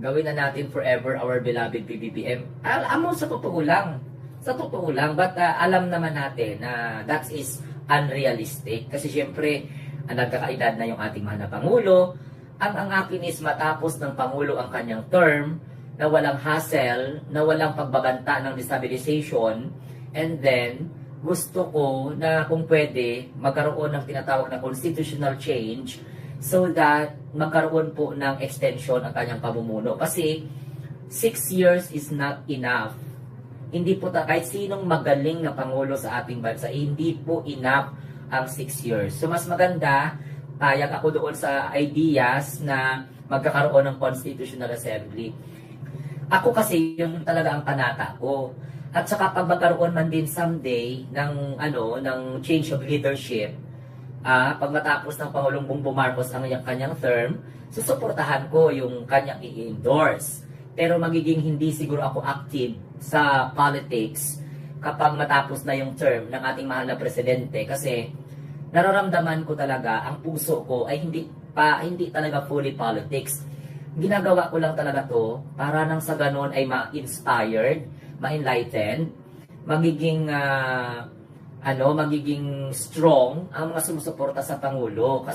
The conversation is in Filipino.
Gawin na natin forever our beloved PBBM. Alam mo, sa totoo lang. Sa totoo lang. But alam naman natin na that is unrealistic. Kasi syempre, nagkakaedad na yung ating mahal na Pangulo. Ang akin is matapos ng Pangulo ang kanyang term, na walang hassle, na walang pagbabanta ng destabilization, and then, gusto ko na kung pwede, magkaroon ng tinatawag na constitutional change so that magkaroon po ng extension ang kanyang pamumuno. Kasi 6 years is not enough. Hindi po kahit sinong magaling na Pangulo sa ating bansa, hindi po enough ang 6 years. So mas maganda, payag ako doon sa ideas na magkakaroon ng Constitutional Assembly. Ako kasi yung talaga ang panata ko. At saka pag magkaroon man din someday ng change of leadership, pag matapos ng Pangulong Bongbong Marcos ang kanyang term, susuportahan ko yung kanyang i-endorse. Pero magiging hindi siguro ako active sa politics kapag matapos na yung term ng ating mahal na presidente, kasi nararamdaman ko talaga, ang puso ko ay hindi talaga fully politics. Ginagawa ko lang talaga to para nang sa ganon ay ma-inspired, ma-enlightened, magiging magiging strong ang mga sumusuporta sa Pangulo. Kasi